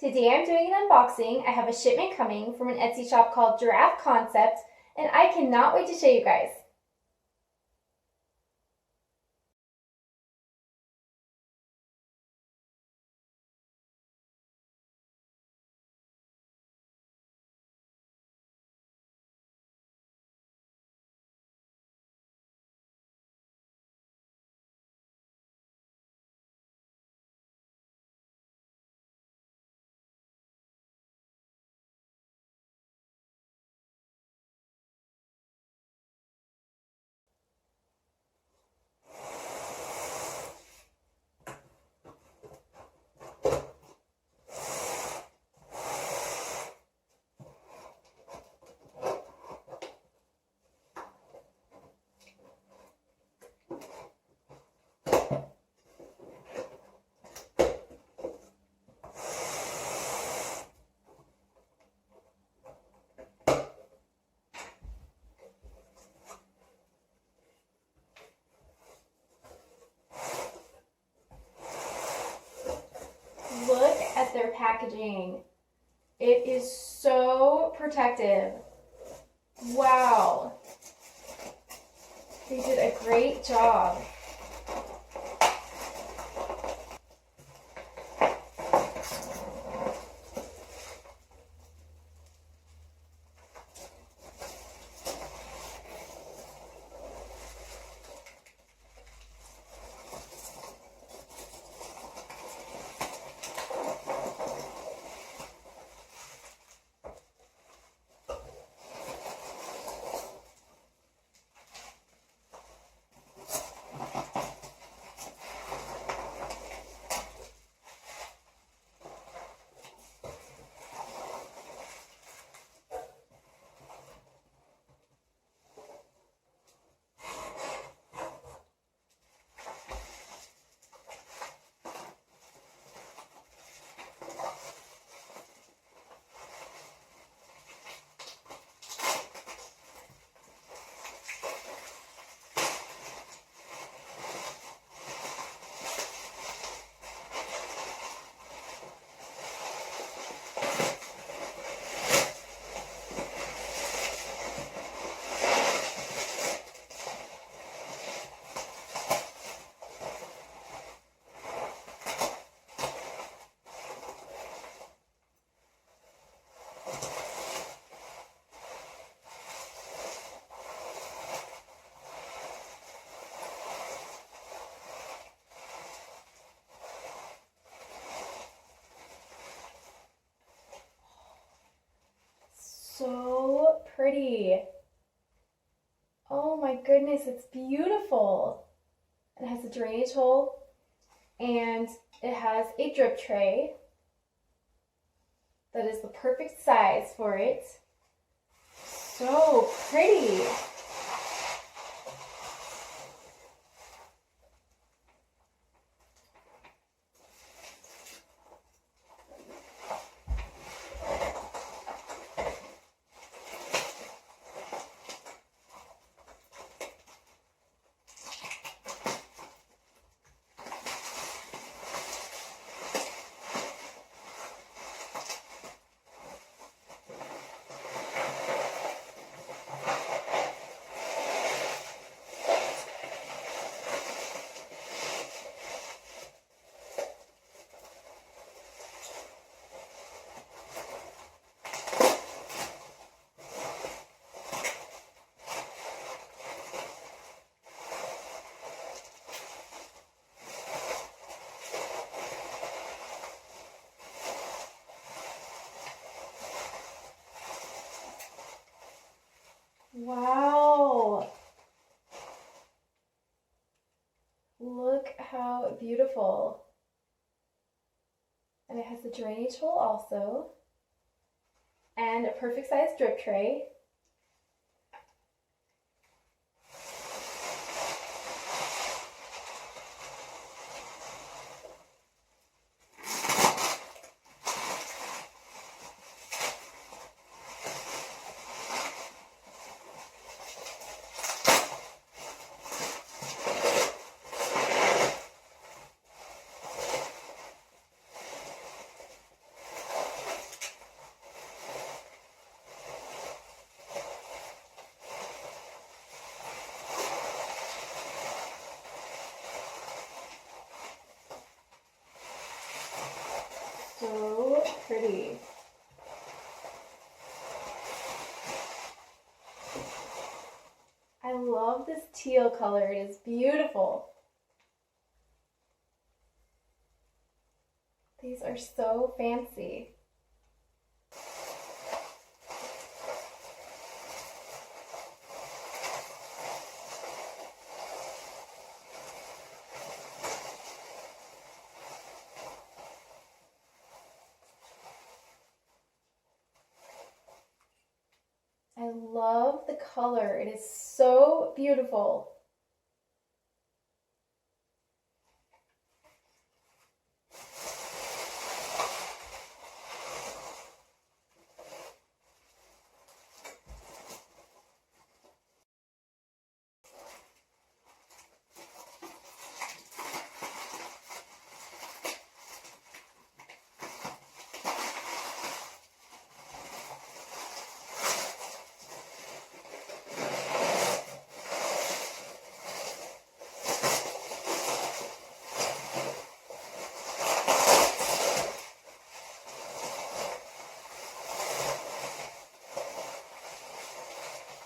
Today I'm doing an unboxing. I have a shipment coming from an Etsy shop called Giraffe Concept, and I cannot wait to show you guys. Look at their packaging. It is so protective. Wow. They did a great job. So pretty. Oh my goodness, it's beautiful. It has a drainage hole and it has a drip tray that is the perfect size for it. So pretty. Wow. Look how beautiful. And it has a drainage hole also. And a perfect size drip tray. So pretty. I love this teal color. It is beautiful. These are so fancy. I love the color. It is so beautiful.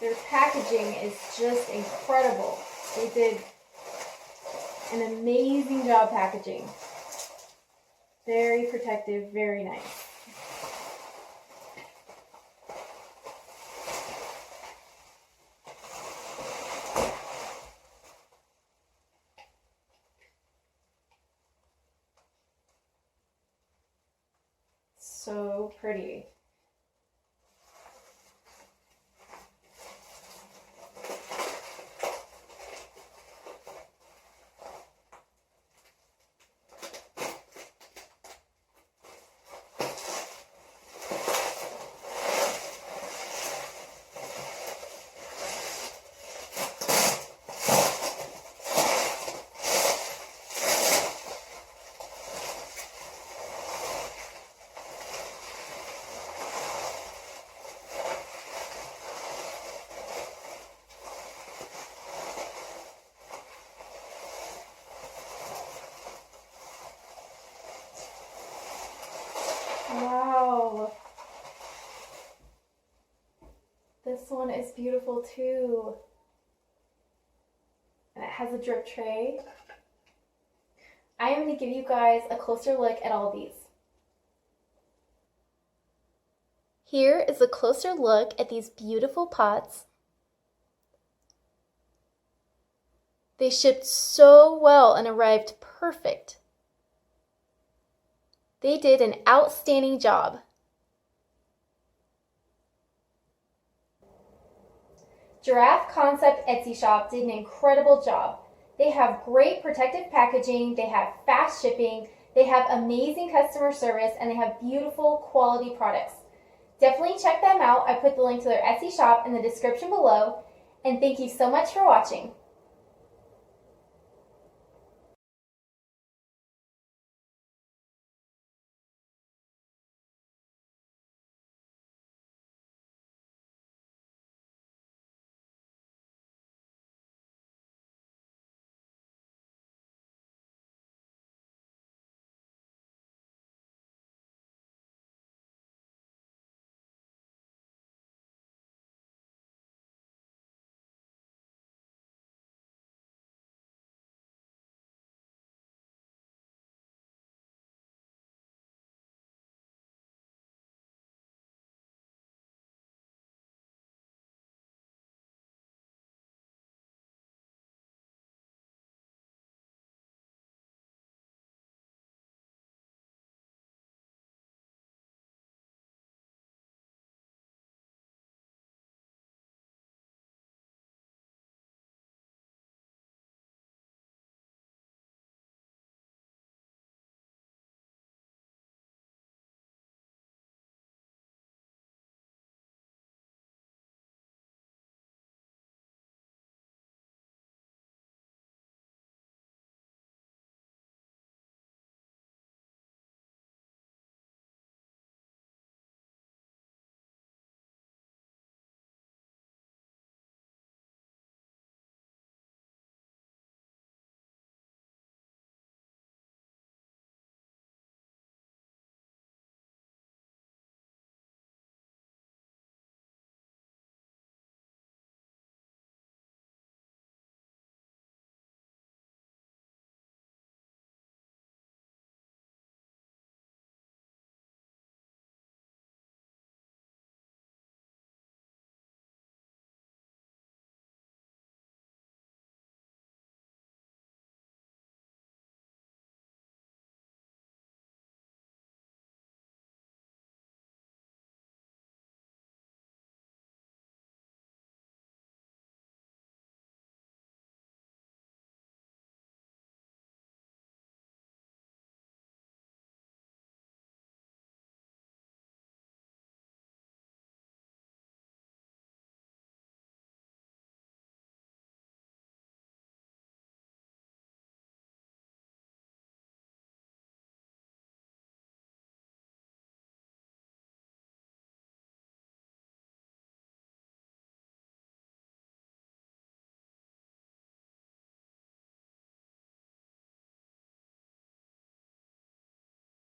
Their packaging is just incredible. They did an amazing job packaging. Very protective, very nice. So pretty. Wow. This one is beautiful too. And it has a drip tray. I am going to give you guys a closer look at all these. Here is a closer look at these beautiful pots. They shipped so well and arrived perfect. They did an outstanding job. Giraffe Concept Etsy shop did an incredible job. They have great protective packaging, they have fast shipping, they have amazing customer service, and they have beautiful quality products. Definitely check them out. I put the link to their Etsy shop in the description below. And thank you so much for watching.